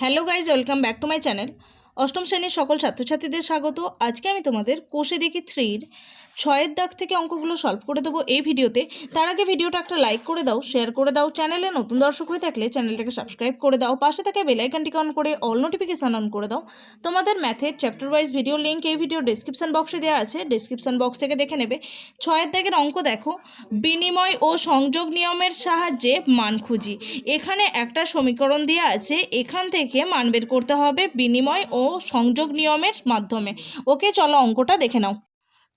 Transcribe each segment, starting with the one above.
Hello guys, welcome back to my channel. অষ্টম শ্রেণীর সকল ছাত্রছাত্রীদের স্বাগত। আজকে আমি তোমাদের কোষে দেখি 3-র 6-এর দাগ থেকে অঙ্কগুলো সলভ করে দেবো এই ভিডিওতে। তার আগে ভিডিওটা একটা লাইক করে দাও, শেয়ার করে দাও। চ্যানেলে নতুন দর্শক হয়ে থাকলে চ্যানেলটাকে সাবস্ক্রাইব করে দাও, পাশে থাকা বেল আইকনটিকে অন করে অল নোটিফিকেশান অন করে দাও। তোমাদের ম্যাথের চ্যাপ্টার ওয়াইজ ভিডিও লিঙ্ক এই ভিডিওর ডেসক্রিপশন বক্সে দেওয়া আছে, ডেসক্রিপশন বক্স থেকে দেখে নেবে। 6-এর দাগের অঙ্ক দেখো, বিনিময় ও সংযোগ নিয়মের সাহায্যে মান খুঁজি। এখানে একটা সমীকরণ দেওয়া আছে, এখান থেকে মান বের করতে হবে বিনিময় ও সংযোগ নিয়মের মাধ্যমে। ওকে, চলো অঙ্কটা দেখে নাও।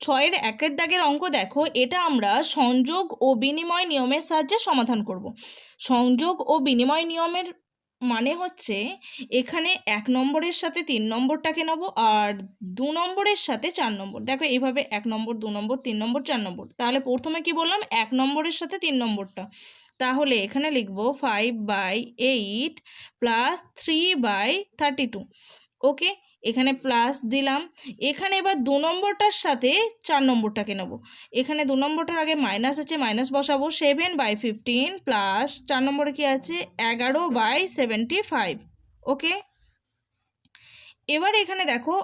6-এর 1-এর দাগের অঙ্ক দেখো, এটা আমরা সংযোগ ও বিনিময় নিয়মের সাহায্যে সমাধান করব। সংযোগ ও বিনিময় নিয়মের মানে হচ্ছে এখানে 1 নম্বরের সাথে 3 নম্বরটাকে নেব আর 2 নম্বরের সাথে 4 নম্বর। দেখো এইভাবে 1 নম্বর, 2 নম্বর, 3 নম্বর, 4 নম্বর। তাহলে প্রথমে কি বললাম, 1 নম্বরের সাথে 3 নম্বরটা। তাহলে এখানে লিখব 5/8 প্লাস 3/32। ওকে, এখানে প্লাস দিলাম। এখানে এবার 2 নম্বরটার সাথে 4 নম্বরটাকে নেব। এখানে 2 নম্বরটার আগে মাইনাস আছে, মাইনাস বসাবো। 7/15 প্লাস 4 নম্বরে কি আছে 11/75। ওকে, এবার এখানে দেখো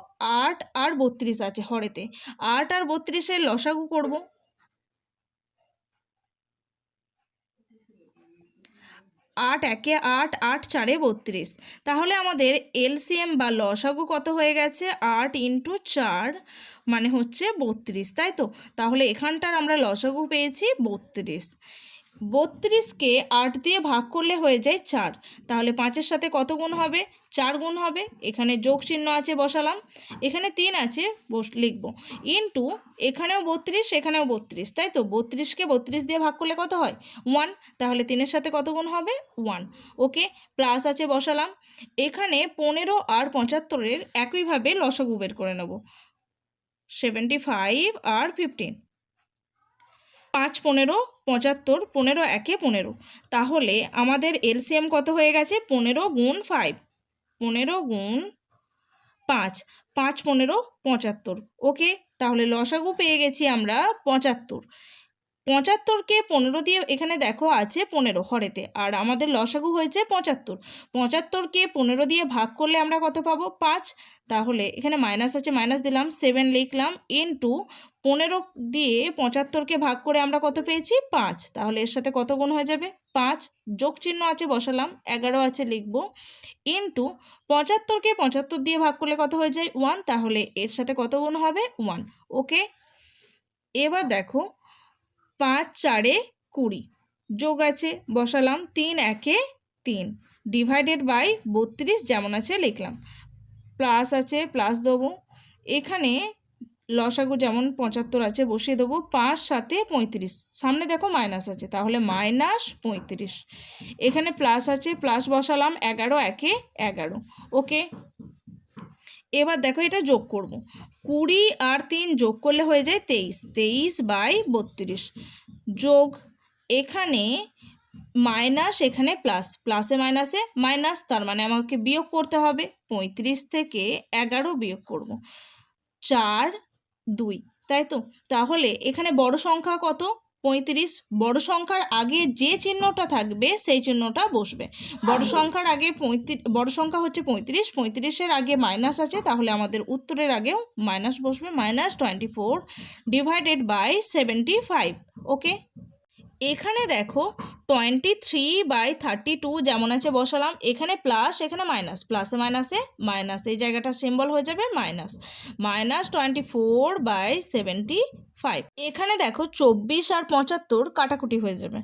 8 আর 32 আছে হরেতে। 8 আর 32-এর লসাগু করব। 8 একে 8, 8 4-এ 32। তাহলে আমাদের এলসিএম বা লসাগু কত হয়ে গেছে, 8 × 4 মানে হচ্ছে 32, তাই তো? তাহলে এখানটার আমরা লসাগু পেয়েছি 32। 32কে 8 দিয়ে ভাগ করলে হয়ে যায় 4। তাহলে 5-এর সাথে কত গুণ হবে, 4 গুণ হবে। এখানে যোগ চিহ্ন আছে, বসালাম। এখানে 3 আছে, লিখব। ইন্টু এখানেও 32, এখানেও 32, তাই তো? 32কে 32 দিয়ে ভাগ করলে কত হয়, 1। তাহলে 3-এর সাথে কত গুণ হবে, 1। ওকে, প্লাস আছে, বসালাম। এখানে 15 আর 75-এর একইভাবে লসাগু বের করে নেব। 75 আর 15, 5 15 75, 15 একে 15। তাহলে আমাদের এলসিএম কত হয়ে গেছে, 15 গুণ 5, 15 গুণ 5, 5 15 75। ওকে, তাহলে লসাগু পেয়ে গেছি আমরা 75। 75কে 15 দিয়ে, এখানে দেখো আছে 15 হরেতে, আর আমাদের লসাগু হয়েছে 75। 75কে 15 দিয়ে ভাগ করলে আমরা কত পাবো, 5। তাহলে এখানে মাইনাস আছে, মাইনাস দিলাম, 7 লিখলাম। ইন্টু 15 দিয়ে 75কে ভাগ করে আমরা কত পেয়েছি, 5। তাহলে এর সাথে কত গুণ হয়ে যাবে, 5। যোগ চিহ্ন আছে, বসালাম। 11 আছে, লিখব। ইন্টু 75কে 75 দিয়ে ভাগ করলে কত হয়ে যায়, 1। তাহলে এর সাথে কত গুণ হবে, 1। ওকে, এবার দেখো 5 4-এ 20, যোগ আছে, বসালাম। 3 একে 3, ডিভাইডেড বাই 32 যেমন আছে লিখলাম। প্লাস আছে, প্লাস দেবো। এখানে লসাগু যেমন 75 আছে বসিয়ে দেবো। 5 7-এ 35, সামনে দেখো মাইনাস আছে, তাহলে -35। এখানে প্লাস আছে, প্লাস বসালাম। 11 একে 11। ওকে, এবার দেখো এটা যোগ করব। 20 আর 3 যোগ করলে হয়ে যায় 23, 23/32 যোগ, এখানে মাইনাস, এখানে প্লাস, প্লাসে মাইনাসে মাইনাস, তার মানে আমাকে বিয়োগ করতে হবে। 35 থেকে 11 বিয়োগ করব, 4 2, তাই তো? তাহলে এখানে বড় সংখ্যা কত, 35। বড় সংখ্যার আগে যে চিহ্নটা থাকবে সেই চিহ্নটা বসবে। বড় সংখ্যার আগে বড় সংখ্যা হচ্ছে 35, 35-এর আগে মাইনাস আছে, তাহলে আমাদের উত্তরের আগেও মাইনাস বসবে। -24 ডিভাইডেড বাই 75। ওকে, এখানে দেখো 23/32 যেমন আছে বসালাম। এখানে প্লাস, এখানে মাইনাস, প্লাসে মাইনাসে মাইনাস, এই জায়গাটা সিম্বল হয়ে যাবে মাইনাস। -24/75। এখানে দেখো 24 আর 75 কাটাকুটি হয়ে যাবে।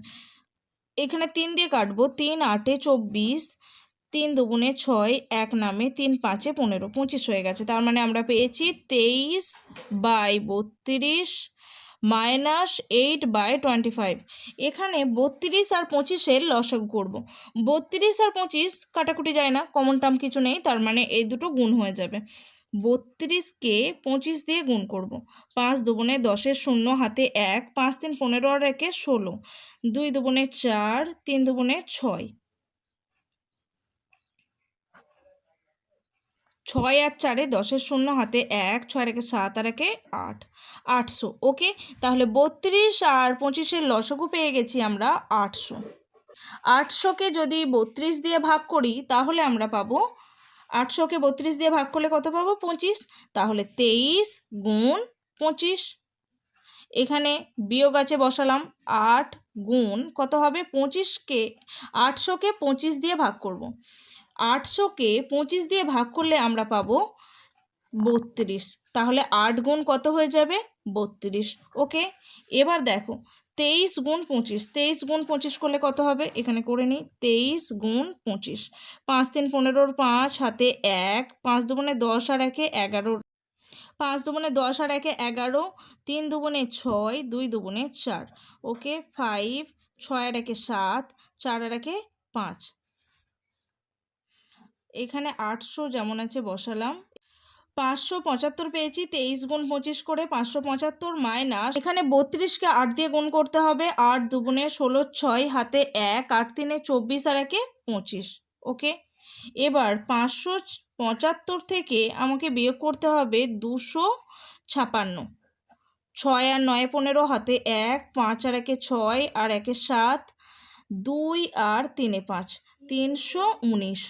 এখানে 3 দিয়ে কাটবো। 3 8-এ 24, 3 2-গুণে 6, 1 নামে, 3 5-এ 15, 25 হয়ে গেছে। তার মানে আমরা পেয়েছি 23/32 -8/25। এখানে 32 আর 25-এর লসাগু করব। 32 আর 25 কাটাকুটি যায় না, কমন টার্ম কিছু নেই, তার মানে এই দুটো গুণ হয়ে যাবে। 32কে 25 দিয়ে গুণ করব। 5 2-গুণে 10-এর 0, হাতে 1, 5 3 15 আর 1-এ 16, 2 2-গুণে 4, 3 2-গুণে 6, 6 আর 4-এ 10-এর 0, হাতে 1, 6 আর 1-এ 7 আর 1-এ 8, 800। ওকে, তাহলে 32 আর 25-এর লসাগু পেয়ে গেছি আমরা 800। 800কে যদি 32 দিয়ে ভাগ করি তাহলে আমরা পাবো 800কে 32 দিয়ে ভাগ করলে কত পাবো 25, তাহলে 23 গুণ 25। এখানে বিয়োগ আছে বসালাম 8 গুণ কত হবে 25কে 800কে 25 দিয়ে ভাগ করব। 800কে 25 দিয়ে ভাগ করলে আমরা পাবো 32, তাহলে 8 গুণ কত হয়ে যাবে 32। ওকে, এবার দেখো 23 গুণ 25, 23 গুণ 25 করলে কত হবে, এখানে করে নিই 23 গুণ 25, 5 3 15, 5 হাতে 1, 5 দুগুণে 10 আর 1 11, 5 দুগুণে 10 আর 1 11, 3 দুগুণে 6, 2 দুগুণে 4। ওকে, 5, 6 আর 1 7, 4 আর 1 5। এখানে 800 যেমন আছে বসালাম। 575 পেয়েছি 23 গুণ 25 করে, 575 মাইনাস এখানে 32কে 8 দিয়ে গুণ করতে হবে, 8 দুগুণে 16, 6 হাতে 1, 8 3 24 আর 1 25। ওকে, এবার 575 থেকে আমাকে বিয়োগ করতে হবে 256, 6 আর 9 15 হাতে 1, 5 আর 1 6 আর 1 7, 2 আর 3 5, 319,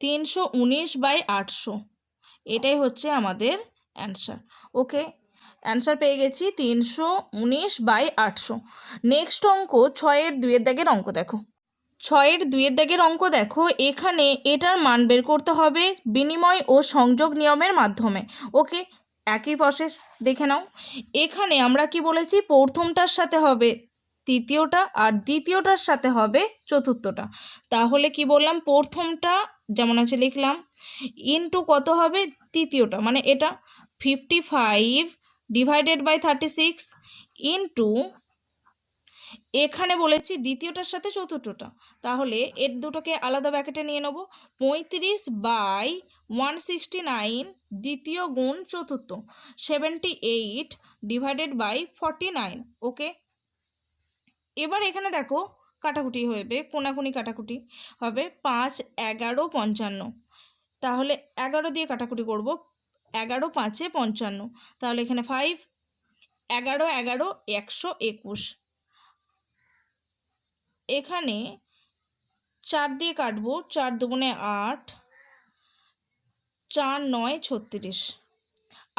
319/800, এটাই হচ্ছে আমাদের অ্যান্সার। ওকে, অ্যান্সার পেয়ে গেছি 319/800। নেক্সট অঙ্ক 6-এর 2-এর দাগের অঙ্ক দেখো। 6-এর 2-এর দাগের অঙ্ক দেখো, এখানে এটার মান বের করতে হবে বিনিময় ও সংযোগ নিয়মের মাধ্যমে। ওকে, একই প্রসেস দেখে নাও। এখানে আমরা কি বলেছি, প্রথমটার সাথে হবে তৃতীয়টা আর দ্বিতীয়টার সাথে হবে চতুর্থটা। তাহলে কি বললাম, প্রথমটা যেমন আছে লিখলাম ইনটু কত হবে তৃতীয়টা, মানে এটা 55/36 ইনটু এখানে বলেছি দ্বিতীয়টার সাথে চতুর্থটা, তাহলে এর দুটোকে আলাদা ব্র্যাকেটে নিয়ে নেব। 35/169 দ্বিতীয় গুণ চতুর্থ, 78/49। ওকে, এবার এখানে দেখো কাটাকুটি হবে, কোনাকুনি কাটাকুটি হবে, 5 11 55, তাহলে 11 দিয়ে কাটাকুটি করব, 11 5 55, তাহলে এখানে 5 11 11 121, এখানে 4 দিয়ে কাটবো, 4 দুগুণে 8, 4 9 36,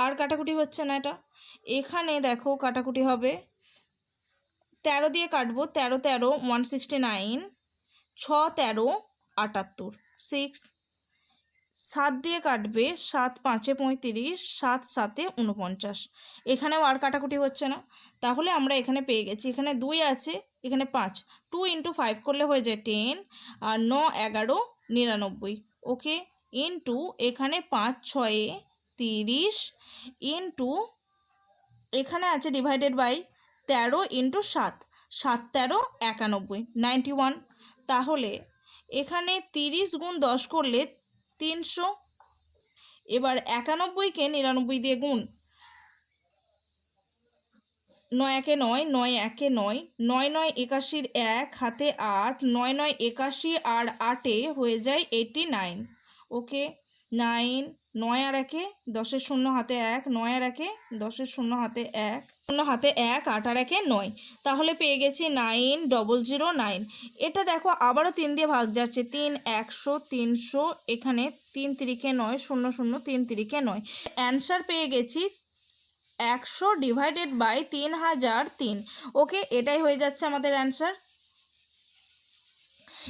আর কাটাকুটি হচ্ছে না এটা। এখানে দেখো কাটাকুটি হবে, 13 দিয়ে কাটবো, 13 13 169, 6 13 78, 6, 7 দিয়ে কাটবে, 7 5 35, 7 7 49, এখানেও আর কাটাকুটি হচ্ছে না। তাহলে আমরা এখানে পেয়ে গেছি, এখানে 2 আছে, এখানে 5, 2 × 5 করলে হয়ে যায় 10, আর 9 11 99। ওকে, ইন্টু এখানে 5 6 30 ইন্টু এখানে আছে ডিভাইডেড বাই 13 × 7, 7 13 91 91, তাহলে এখানে 30 গুণ 10 করলে 300। এবার 91কে 99 দিয়ে গুণ, 9 1 9, 9 1 9, 9 9 81, 1 হাতে 8, 9 9 81 আর 8 হয়ে যায় 89। ওকে, 9 9 আর 1 10 0 হাতে 1, 9 আর 1 10 0 হাতে 1, 0 হাতে 1, 8 আর 1 9, তাহলে পেয়ে গেছি 9009। এটা দেখো আবারও 3 দিয়ে ভাগ যাচ্ছে, 3 100 300, এখানে 3 3 9 0 0 3 3 9, অ্যান্সার পেয়ে গেছি 100/3003। ওকে, এটাই হয়ে যাচ্ছে আমাদের অ্যান্সার।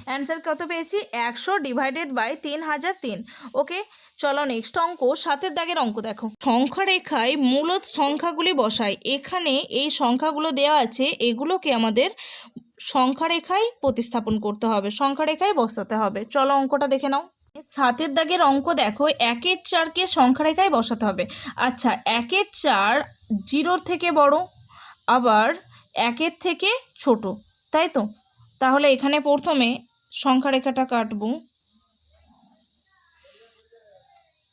অ্যান্সার কত পেয়েছি, 100/3003। ওকে, চলো নেক্সট অঙ্ক 7-এর দাগের অঙ্ক দেখো। সংখ্যা রেখায় মূলদ সংখ্যাগুলি বসাই। এখানে এই সংখ্যাগুলো দেওয়া আছে, এগুলোকে আমাদের সংখ্যা রেখায় প্রতিস্থাপন করতে হবে, সংখ্যা রেখায় বসাতে হবে। চলো অঙ্কটা দেখে নাও। 7-এর দাগের অঙ্ক দেখো, 1-এর 4কে সংখ্যা রেখায় বসাতে হবে। আচ্ছা, 1-এর 4 0-র থেকে বড়, আবার 1-এর থেকে ছোট, তাই তো? তাহলে এখানে প্রথমে সংখ্যা রেখাটা কাটবো,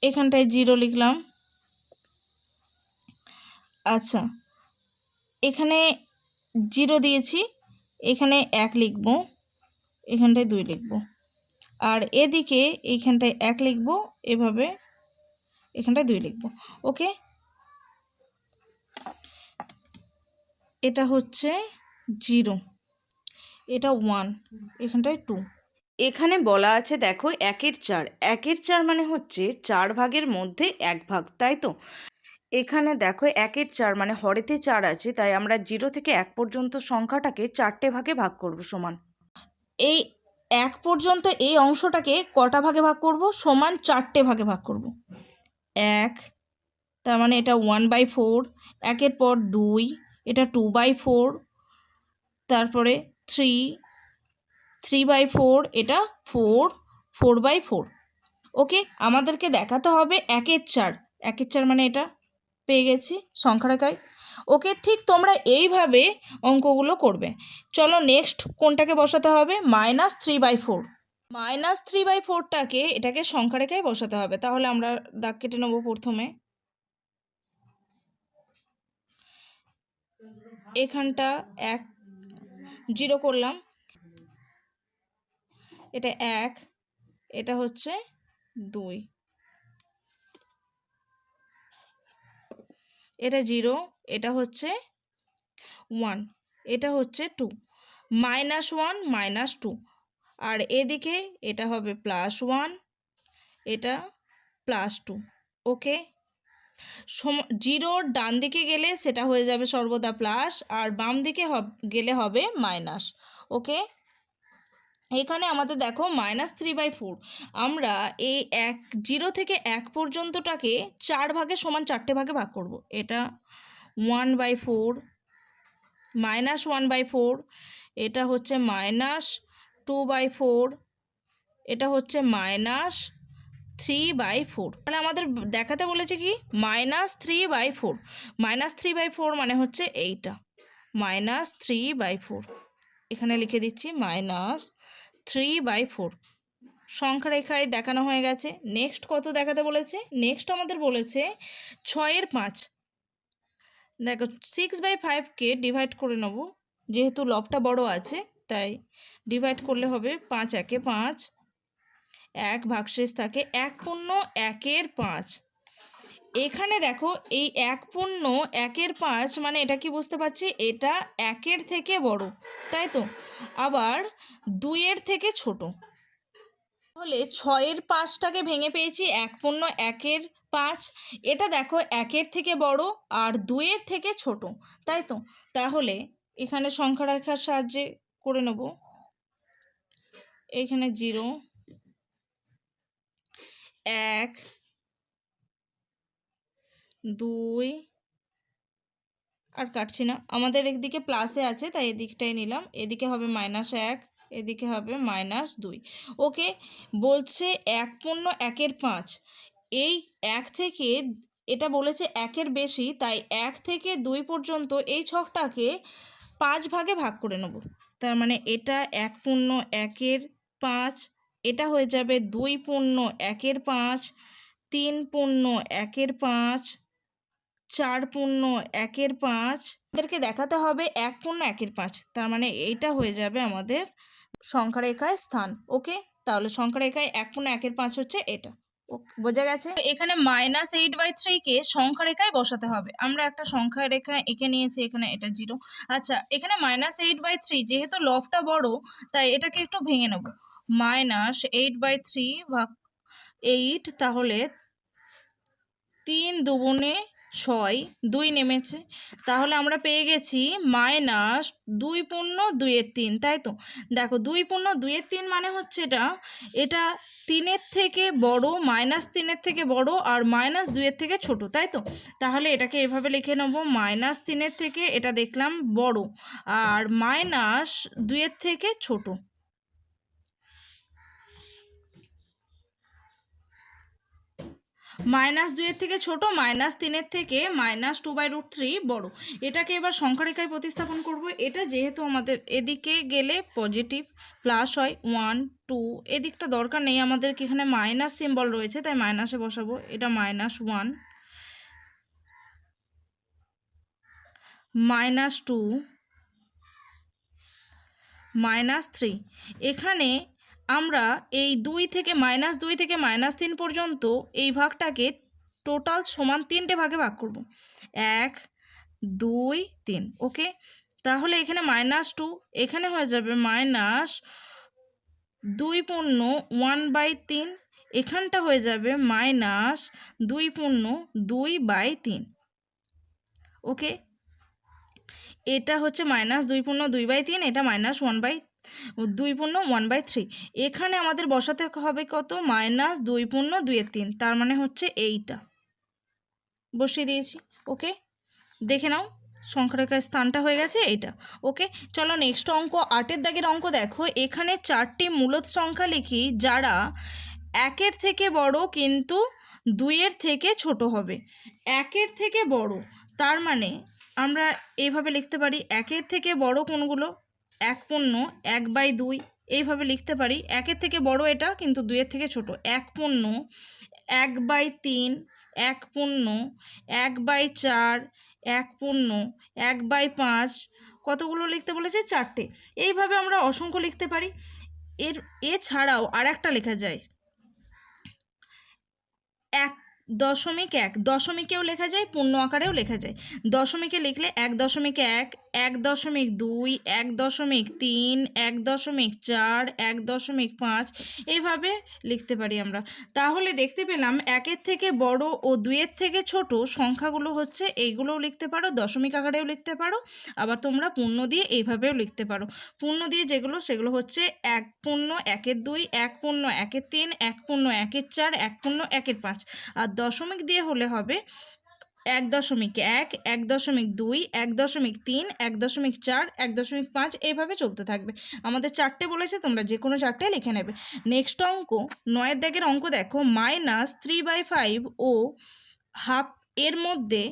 এখানটায় 0 লিখলাম। আচ্ছা, এখানে 0 দিয়েছি, এখানে 1 লিখব, এখানটায় 2 লিখব, আর এদিকে এইখানটায় 1 লিখব, এভাবে এখানটায় 2 লিখব। ওকে, এটা হচ্ছে 0, এটা 1, এখানটায় 2। এখানে বলা আছে দেখো 1/4, 1/4 মানে হচ্ছে 4 ভাগের মধ্যে 1 ভাগ, তাই তো? এখানে দেখো 1/4 মানে হরেতে 4 আছে, তাই আমরা 0 থেকে 1 পর্যন্ত সংখ্যাটাকে 4টে ভাগে ভাগ করব সমান। এই 1 পর্যন্ত এই অংশটাকে কটা ভাগে ভাগ করব? সমান 4টে ভাগে ভাগ করব। 1, তার মানে এটা 1/4, 1-এর পর 2, এটা 2/4, তারপরে 3, 3/4, এটা 4, 4/4। ওকে, আমাদেরকে দেখাতে হবে 1/4, 1/4 মানে এটা পেয়ে গেছি সংখ্যা রেখায়। ওকে, ঠিক তোমরা এইভাবে অঙ্কগুলো করবে। চলো নেক্সট কোনটাকে বসাতে হবে? -3/4। -3/4টাকে এটাকে সংখ্যা রেখায় বসাতে হবে। তাহলে আমরা দাগ কেটে নেব প্রথমে। এখানটা 1, 0 করলাম, এটা 1, এটা হচ্ছে 2, এটা 0, এটা হচ্ছে 1, এটা হচ্ছে 2, -1 -2, আর এদিকে এটা হবে +1, এটা +2। ওকে, 0 ডান দিকে গেলে সেটা হয়ে যাবে সর্বদা প্লাস, আর বাম দিকে গেলে হবে মাইনাস। ওকে, এখানে আমাদের দেখো -3/4, আমরা এই 0 থেকে 1 পর্যন্তটাকে 4 ভাগে সমান 4টে ভাগে ভাগ করব। এটা 1/4, -1/4, এটা হচ্ছে -2/4, এটা হচ্ছে -3/4। তাহলে আমাদের দেখাতে বলেছে কি? -3/4, -3/4 মানে হচ্ছে এইটা, -3/4। এখানে লিখে দিচ্ছি -3/4। সংখ্যা রেখায় দেখানো হয়ে গেছে। নেক্সট কত দেখাতে বলেছে? নেক্সট আমাদের বলেছে 6-এর 5। দেখো 6/5কে ডিভাইড করে নেব, যেহেতু লবটা বড় আছে তাই ডিভাইড করলে হবে 5 × 5, 1 ভাগশেষ থাকে 1/1/5। এখানে দেখো এই 1/1/5 মানে এটা কি বুঝতে পারছি? এটা 1-এর থেকে বড়, তাই তো? আবার 2-এর থেকে ছোট। তাহলে 6-এর 5টাকে ভেঙে পেয়েছি 1/1/5। এটা দেখো 1-এর থেকে বড় আর 2-এর থেকে ছোট, তাই তো? তাহলে এখানে সংখ্যা রেখার সাহায্যে করে নেব। এখানে 0, 1, 2, আর কাটছি না, আমাদের একদিকে প্লাসে আছে তাই এদিকটাই নিলাম। এদিকে হবে -1, এদিকে হবে -2। ওকে, বলছে 1/1/5। এই 1 থেকে, এটা বলেছে 1-এর বেশি, তাই 1 থেকে 2 পর্যন্ত এই ছকটাকে 5 ভাগে ভাগ করে নেব। তার মানে এটা 1/1/5, এটা হয়ে যাবে 2/1/5, 3/1/5, 4/1/5। এদেরকে দেখাতে হবে 1/1/5, তার মানে এইটা হয়ে যাবে আমাদের সংখ্যা রেখায় স্থান। ওকে, তাহলে সংখ্যা রেখায় 1/1/5 হচ্ছে এটা। বোঝা গেছে? এখানে -8/3কে সংখ্যা রেখায় বসাতে হবে। আমরা একটা সংখ্যা রেখা এঁকে নিয়েছি, এখানে এটা 0। আচ্ছা, এখানে -8/3 যেহেতু লবটা বড় তাই এটাকে একটু ভেঙে নেব। -8/3 ভাগ 8, তাহলে 3 দুগুণে 6, 2 নেমেছে, তাহলে আমরা পেয়ে গেছি -2/2/3, তাই তো? দেখো 2/2/3 মানে হচ্ছে এটা 3-এর থেকে বড়, -3-এর থেকে বড়, আর -2-এর থেকে ছোট, তাই তো? তাহলে এটাকে এভাবে লিখে নেব, -3-এর থেকে এটা দেখলাম বড় আর -2-এর থেকে ছোট। -2-এর থেকে ছোট, -3-এর থেকে -2/√3 বড়। এটাকে এবার সংখ্যা রেখায় প্রতিস্থাপন করব। এটা যেহেতু আমাদের এদিকে গেলে পজিটিভ প্লাস হয় 1, 2, এদিকটা দরকার নেই আমাদের, এখানে মাইনাস সিম্বল রয়েছে তাই মাইনাসে বসাবো। এটা -1, -2, -3। এখানে আমরা এই 2 থেকে -3 পর্যন্ত এই ভাগটাকে টোটাল সমান 3টে ভাগে ভাগ করব। 1, 2, 3। ওকে, তাহলে এখানে -2, এখানে হয়ে যাবে -2√1/3, এখানটা হয়ে যাবে -2/2/3। ওকে, এটা হচ্ছে -2/2/3, এটা -2/1/3। এখানে আমাদের বসাতে হবে কত? -2/2/3, তার মানে হচ্ছে এইটা বসিয়ে দিয়েছি। ওকে, দেখে নাও সংখ্যারেখার স্থানটা হয়ে গেছে এইটা। ওকে, চলো নেক্সট অঙ্ক, 8 দাগের অঙ্ক দেখো। এখানে 4টি মূলদ সংখ্যা লিখি যারা 1-এর থেকে বড় কিন্তু 2-এর থেকে ছোট হবে। 1-এর থেকে বড়, তার মানে আমরা এইভাবে লিখতে পারি, 1-এর থেকে বড় কোনগুলো? 1/2, এইভাবে লিখতে পারি। 1-এর থেকে বড় এটা, কিন্তু 2-এর থেকে ছোট। 1/3, 1/4, 1/5, কতগুলো লিখতে বলেছে? 4টে। এইভাবে আমরা অসংখ্য লিখতে পারি। এছাড়াও আর একটা লেখা যায় 1.1, দশমিকেও লেখা যায়, পূর্ণ আকারেও লেখা যায়। দশমিকে লিখলে 1.1, 1.2, 1.3, 1.4, 1.5, এইভাবে লিখতে পারি আমরা। তাহলে দেখতে পেলাম 1-এর থেকে বড় ও 2-এর থেকে ছোট সংখ্যাগুলো হচ্ছে এইগুলোও লিখতে পারো, দশমিক আকারেও লিখতে পারো, আবার তোমরা পূর্ণ দিয়ে এইভাবেও লিখতে পারো। পূর্ণ দিয়ে যেগুলো, সেগুলো হচ্ছে 1.1/2, 1.1/3, 1.1/4, 1.1/5। আর দশমিক দিয়ে হলে হবে 1.1, 1.2, 1.3, 1.4, 1.5, এইভাবে চলতে থাকবে। আমাদের 4টে বলেছে, তোমরা যে কোনো 4টে লিখে নেবে। নেক্সট অঙ্ক, 9 দাগের অঙ্ক দেখো। -3/5 ও হাফ এর মধ্যে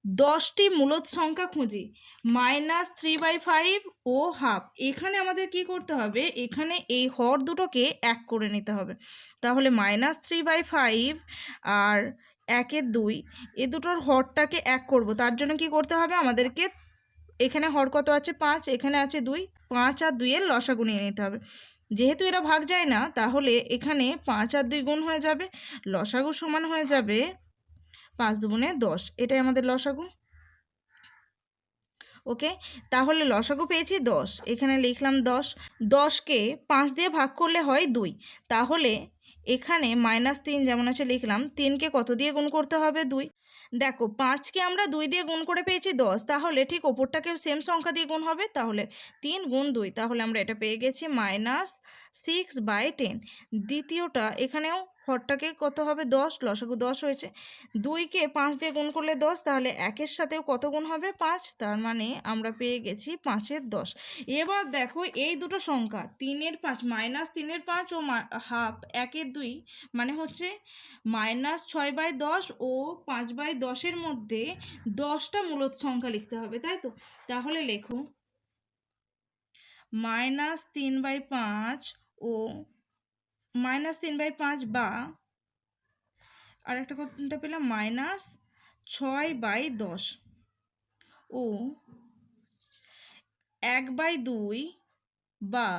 10টি মূলদ সংখ্যা খুঁজি। -3/5 ও হাফ, এখানে আমাদের কি করতে হবে? এখানে এই হর দুটোকে 1 করে নিতে হবে। তাহলে -3/5 আর 1/2, এ দুটোর হরটাকে 1 করব। তার জন্য কি করতে হবে আমাদেরকে? এখানে হর কত আছে? 5, এখানে আছে 2, 5 আর 2 এর লসাগু নিয়ে নিতে হবে। যেহেতু এরা ভাগ যায় না, তাহলে এখানে 5 আর 2 গুণ হয়ে যাবে, লসাগু সমান হয়ে যাবে 5 দুগুণে 10, এটাই আমাদের লসাগু। ওকে, তাহলে লসাগু পেয়েছি 10, এখানে লিখলাম 10। 10কে 5 দিয়ে ভাগ করলে হয় 2, তাহলে এখানে -3 যেমন আছে লিখলাম, 3কে কত দিয়ে গুণ করতে হবে? 2। দেখো, 5কে আমরা 2 দিয়ে গুণ করে পেয়েছি 10, তাহলে ঠিক ওপরটাকেও সেম সংখ্যা দিয়ে গুণ হবে, তাহলে 3 গুণ 2, তাহলে আমরা এটা পেয়ে গেছি -6/10। দ্বিতীয়টা, এখানেও হরটাকে কত হবে? 10, লসাগু 10 হয়েছে। 2কে 5 দিয়ে গুণ করলে 10, তাহলে 1-এর সাথেও কত গুণ হবে? 5, তার মানে আমরা পেয়ে গেছি 5/10। এবার দেখো এই দুটো সংখ্যা 3-এর 5, -3/5 ও হাফ 1/2, মানে হচ্ছে -6/10 ও 5/10-এর মধ্যে 10টা মূলদ সংখ্যা লিখতে হবে, তাই তো? তাহলে লেখো -3/5 ও -3/5 বা আর একটা কোনটা পেলাম, -6/10 ও 1/2, বা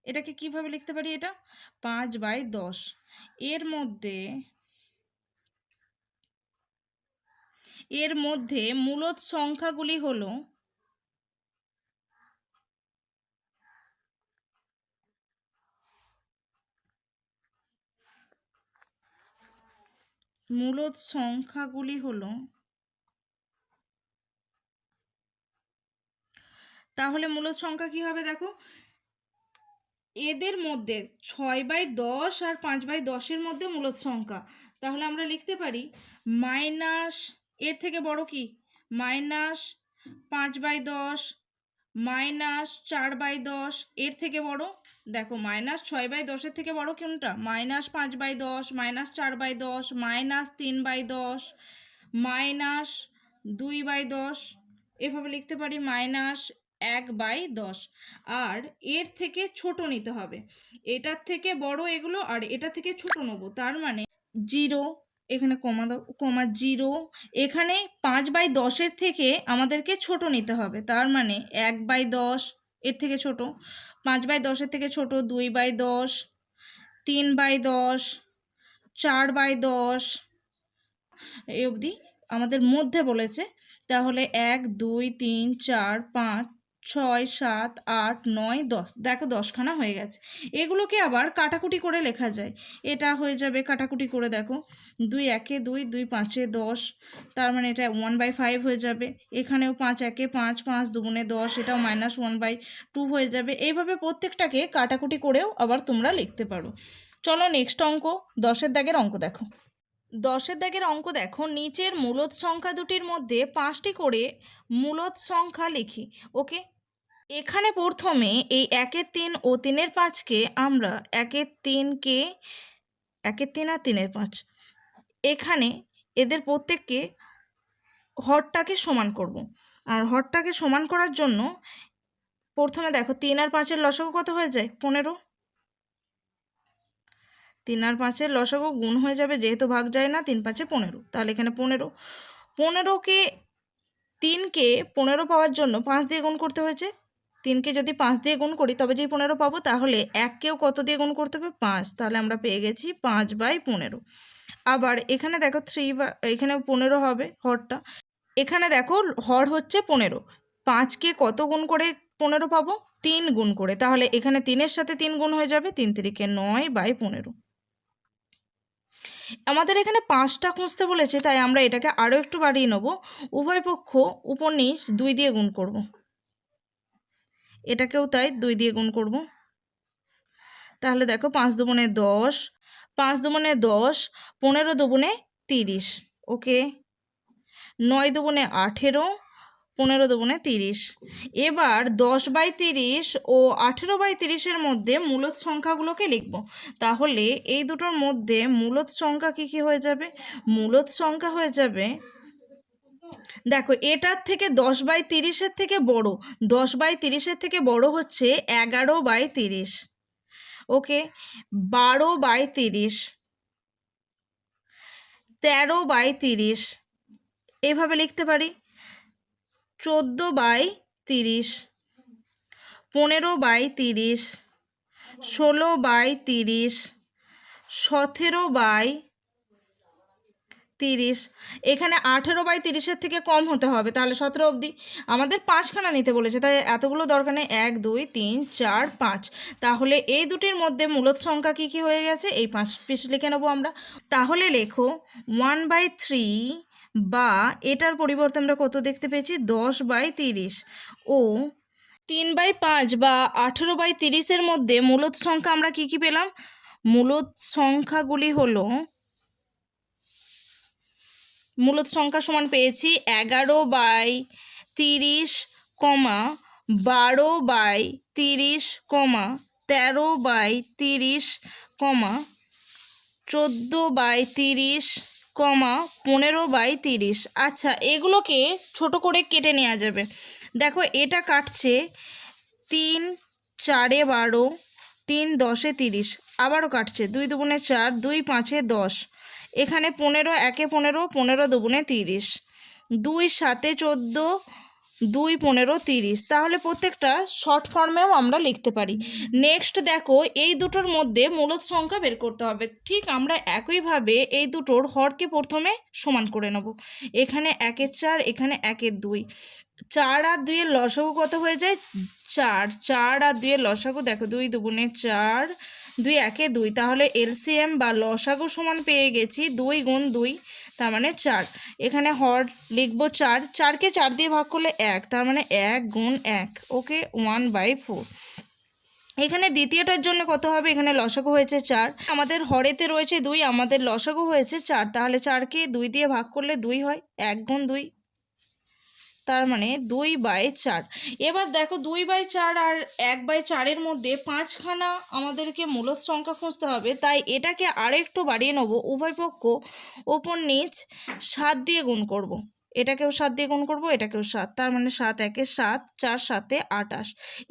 এটাকে কিভাবে লিখতে পারি? এটা 5/10। এর মধ্যে মূলদ সংখ্যাগুলি হলো তাহলে মূলদ সংখ্যা কি হবে? দেখো, এদের মধ্যে 6/10 আর 5/10-এর মধ্যে মূলদ সংখ্যা, তাহলে আমরা লিখতে পারি মাইনাস, এর থেকে বড় কি? -5/10, -4/10, এর থেকে বড়। দেখো, -6/10-এর থেকে বড় কোনটা? -5/10, -4/10, -3/10, -2/10, এভাবে লিখতে পারি -1/10। আর এর থেকে ছোট নিতে হবে, এটার থেকে বড় এগুলো, আর এটা থেকে ছোট নেব, তার মানে 0, এখানে কমা দাও, 0, এখানে 5/10-এর থেকে আমাদেরকে ছোট নিতে হবে, তার মানে 1/10, এর থেকে ছোট। 5/10-এর থেকে ছোট 2/10, 3/10, 4/10, এই অবধি আমাদের মধ্যে বলেছে। তাহলে 1, 2, 3, 4, 5, 6 7 8 9 10, দেখো 10খানা হয়ে গেছে। এগুলোকে আবার কাটাকুটি করে লেখা যায়। এটা হয়ে যাবে কাটাকুটি করে, দেখো 2 1 2, 2 5 10, তার মানে এটা 1/5 হয়ে যাবে। এখানেও 5 1 5, 5 2 10, এটাও -1/2 হয়ে যাবে। এইভাবে প্রত্যেকটাকে কাটাকুটি করেও আবার তোমরা লিখতে পারো। চলো নেক্সট অঙ্ক, 10এর দাগের অঙ্ক দেখো। 10এর দাগের অঙ্ক দেখো, নিচের মূলদ সংখ্যা দুটির মধ্যে 5টি করে মূলদ সংখ্যা লিখি। ওকে, এখানে প্রথমে এই 1-এর 3 ও 3-এর 5কে আমরা 1-এর 3কে 1-এর 3 আর 3-এর 5, এখানে এদের প্রত্যেককে হরটাকে সমান করব। আর হরটাকে সমান করার জন্য প্রথমে দেখো 3 আর 5-এর লসাগু কত হয়ে যায়? 15। 3 আর 5-এর লসাগু গুণ হয়ে যাবে, যেহেতু ভাগ যায় না, 3 5-এ 15, তাহলে এখানে 15। 15কে 3কে 15 পাওয়ার জন্য 5 দিয়ে গুণ করতে হয়েছে। 3কে যদি 5 দিয়ে গুণ করি তবে যেই 15 পাবো, তাহলে 1কেও কত দিয়ে গুণ করতে হবে? 5, তাহলে আমরা পেয়ে গেছি 5/15। আবার এখানে দেখো এখানে 15 হবে হরটা। এখানে দেখো হর হচ্ছে 15, 5কে কত গুণ করে 15 পাবো? 3 গুণ করে, তাহলে এখানে 3-এর সাথে 3 গুণ হয়ে যাবে, 3 3-কে 9/15। আমাদের এখানে 5টা খুঁজতে বলেছে, তাই আমরা এটাকে আরও একটু বাড়িয়ে নেব। উভয় পক্ষ উপর নিচ 2 দিয়ে গুণ করব। এটাকেও তাই 2 দিয়ে গুণ করব। তাহলে দেখো 5 2 10, 5 2 10, 15 2 30, ওকে, 9 2 18, 15 2 30। এবার 10/30 ও 18/30-এর মধ্যে মূলদ সংখ্যাগুলোকে লিখব। তাহলে এই দুটোর মধ্যে মূলদ সংখ্যা কী কী হয়ে যাবে? মূলদ সংখ্যা হয়ে যাবে, দেখো এটার থেকে 10/30-এর থেকে বড়, 10/30-এর থেকে বড় হচ্ছে 11/30, ওকে, 12/30, 13/30, এভাবে লিখতে পারি। 14/30, 15/30, 16/30, 17/30। এখানে 18/30-এর থেকে কম হতে হবে, তাহলে 17 অবধি। আমাদের 5খানা নিতে বলেছে, তাই এতগুলো দরকার নেই। 1 2 3 4 5, তাহলে এই দুটির মধ্যে মূলদ সংখ্যা কী কী হয়ে গেছে? এই 5 পিস লিখে নেবো আমরা। তাহলে লেখো 1/3, বা এটার পরিবর্তে আমরা কত দেখতে পেয়েছি? 10/30, ও 3/5 বা 18/30-এর মধ্যে মূলদ সংখ্যা আমরা কী কী পেলাম? মূলদ সংখ্যাগুলি হলো, মূলদ সংখ্যা সমান পেয়েছি 11/30, 12/30, 13/30, 14/30, 15/30। আচ্ছা, এগুলোকে ছোট করে কেটে নেওয়া যাবে। দেখো এটা কাটছে 3 4 12, 3 10 30, আবারও কাটছে 2 2 4, 2 5 10। এখানে 15 1 15, 15 2 30, 2 7 14, 2 15 30। তাহলে প্রত্যেকটা শর্ট ফর্মেও আমরা লিখতে পারি। নেক্সট দেখো এই দুটোর মধ্যে মূলদ সংখ্যা বের করতে হবে। ঠিক আমরা একইভাবে এই দুটোর হরকে প্রথমে সমান করে নেব। এখানে 1-এর 4, এখানে 1-এর 2, 4 আর 2-এর লসাগু কত হয়ে যায়? 4, 4 আর 2-এর লসাগু দেখো 2 2 4, 2 1 2, তাহলে এলসিএম বা লসাগু সমান পেয়ে গেছি 2 গুণ 2, তার মানে 4। এখানে হর লিখবো 4, 4কে 4 দিয়ে ভাগ করলে 1, তার মানে 1 গুণ 1, ওকে, 1/4। এখানে দ্বিতীয়টার জন্য কত হবে? এখানে লসাগু হয়েছে 4, আমাদের হরেতে রয়েছে 2, আমাদের লসাগু হয়েছে 4, তাহলে 4কে 2 দিয়ে ভাগ করলে 2 হয়, 1 গুণ 2, তার মানে 2/4। এবার দেখো 2/4 আর 1/4-এর মধ্যে 5খানা আমাদেরকে মূলদ সংখ্যা খুঁজতে হবে, তাই এটাকে আরেকটু বাড়িয়ে নেব। উভয় পক্ষ ওপর নিচ 7 দিয়ে গুণ করব। এটাকেও 7 দিয়ে গুণ করব, এটাকেও 7, তার মানে 7 1 7, 4 7 28।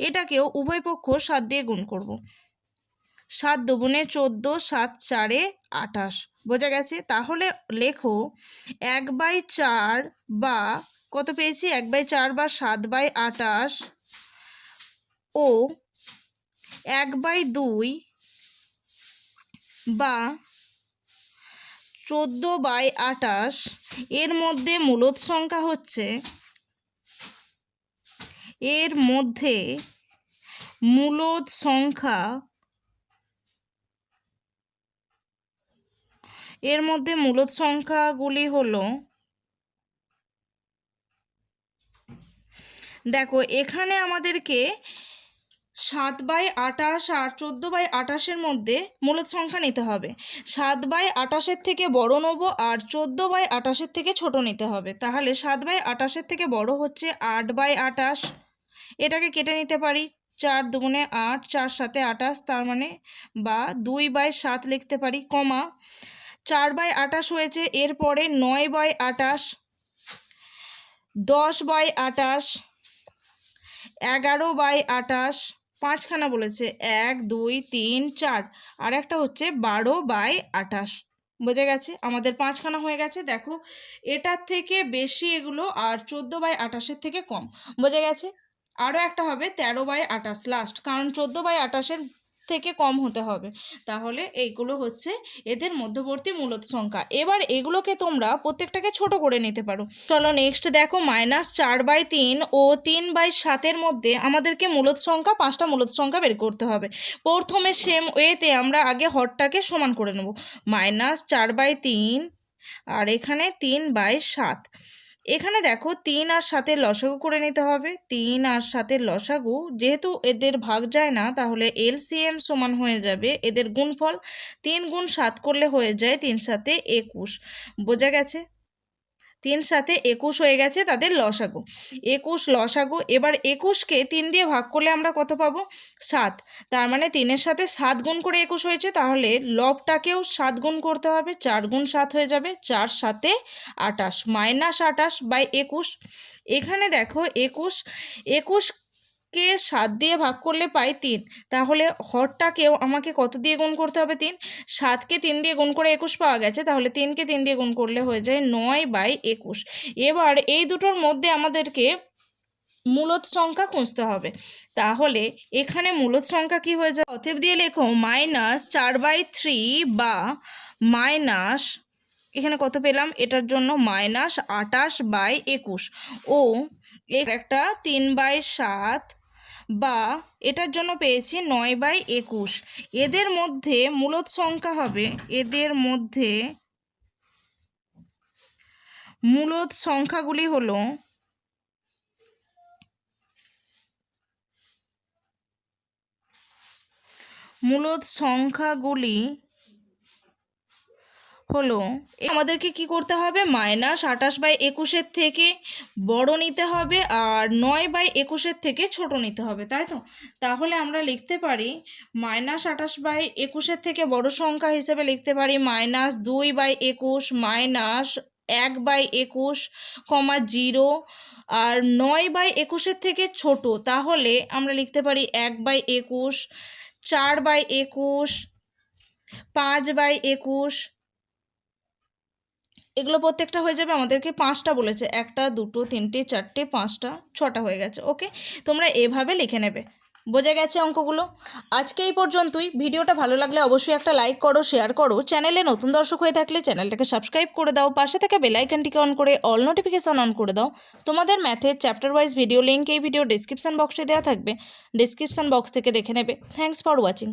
এটাকেও উভয় পক্ষ 7 দিয়ে গুণ করব। 7 2 14, 7 4 28, বোঝা গেছে? তাহলে লেখো 1/4 বা কত পেয়েছি? 1/4 বা 7/28 ও 1/2 বা 14/28 এর মধ্যে মূলদ সংখ্যা হচ্ছে এর মধ্যে মূলদ সংখ্যাগুলি হলো, দেখো এখানে আমাদেরকে 7/28 আর 14/28 মধ্যে মূলদ সংখ্যা নিতে হবে। 7/28 থেকে বড় নেব আর 14/28 থেকে ছোট নিতে হবে। তাহলে 7/28 থেকে বড় হচ্ছে 8/28, এটাকে কেটে নিতে পারি, 4 দুগুণে 8, 4 7 28, তার মানে বা 2/7 লিখতে পারি, কমা 4/28 হয়েছে। এরপরে 9/28, 10/28, 11/28, 5খানা বলেছে, 1 2 3 4, আর একটা হচ্ছে 12/28। বোঝা গেছে? আমাদের 5খানা হয়ে গেছে। দেখো এটার থেকে বেশি এগুলো আর 14/28 থেকে কম। বোঝা গেছে? আরও একটা হবে 13/28 লাস্ট, কারণ 14/28 থেকে কম হতে হবে। তাহলে এইগুলো হচ্ছে এদের মধ্যবর্তী মূলদ সংখ্যা। এবার এগুলোকে তোমরা প্রত্যেকটাকে ছোট করে নিতে পারো। চলো নেক্সট দেখো, -4/3 ও 3/7 মধ্যে আমাদেরকে মূলদ সংখ্যা, 5টা মূলদ সংখ্যা বের করতে হবে। প্রথমে সেম ওয়েতে আমরা আগে হরটাকে সমান করে নেব। -4/3 আর এখানে 3/7। এখানে দেখো 3 আর 7-এর লসাগু করে নিতে হবে। 3 আর 7-এর লসাগু, যেহেতু এদের ভাগ যায় না, তাহলে এলসিএম সমান হয়ে যাবে এদের গুণফল। 3 গুণ 7 করলে হয়ে যায় 3 7 21। বোঝা গেছে? 3 7 21 হয়ে গেছে তাদের লসাগু। 21 লসাগু। এবার 21কে 3 দিয়ে ভাগ করলে আমরা কত পাবো? 7। তার মানে 3-এর সাথে 7 গুণ করে 21 হয়েছে, তাহলে লবটাকেও 7 গুণ করতে হবে, 4 গুণ 7 হয়ে যাবে, 4 7 28, -28/21। এখানে দেখো 21কে 7 দিয়ে ভাগ করলে পাই 3, তাহলে হরটাকেও আমাকে কত দিয়ে গুণ করতে হবে? 3। 7কে 3 দিয়ে গুণ করে 21 পাওয়া গেছে, তাহলে 3কে 3 দিয়ে গুণ করলে হয়ে যায় 9/21। এবার এই দুটোর মধ্যে আমাদেরকে মূলদ সংখ্যা খুঁজতে হবে। তাহলে এখানে মূলদ সংখ্যা কি হয়ে যায়? অতএব দিয়ে লেখো -4/3 বা মাইনাস, এখানে কত পেলাম? এটার জন্য -28/21 ও একটা 3/7 বা এটার জন্য পেয়েছি 9/21। এদের মধ্যে মূলদ সংখ্যা হবে, এদের মধ্যে মূলদ সংখ্যাগুলি হলো আমাদেরকে কি করতে হবে? -28/21 থেকে বড় নিতে হবে আর 9/21 থেকে ছোট নিতে হবে, তাই তো? তাহলে আমরা লিখতে পারি -28/21 থেকে বড় সংখ্যা হিসেবে লিখতে পারি -2/21, -1/21, 0, আর 9/21 থেকে ছোট, তাহলে আমরা লিখতে পারি 1/21, 4/21, 5/21। এগুলো প্রত্যেকটা হয়ে যাবে, আমাদেরকে 5টা বলেছে, 1 2 3 4 5টা, 6টা হয়ে গেছে। ওকে, তোমরা এভাবে লিখে নেবে। বোঝা গেছে অঙ্কগুলো? আজকে এই পর্যন্তই। ভিডিওটা ভালো লাগলে অবশ্যই একটা লাইক করো, শেয়ার করো। চ্যানেলে নতুন দর্শক হয়ে থাকলে চ্যানেলটাকে সাবস্ক্রাইব করে দাও, পাশে থেকে বেল আইকনটিকে অন করে অল নোটিফিকেশান অন করে দাও। তোমাদের ম্যাথের চ্যাপ্টার ওয়াইজ ভিডিও লিঙ্ক এই ভিডিও ডিসক্রিপশান বক্সে দেওয়া থাকবে, ডিসক্রিপশান বক্স থেকে দেখে নেবে। Thanks for watching.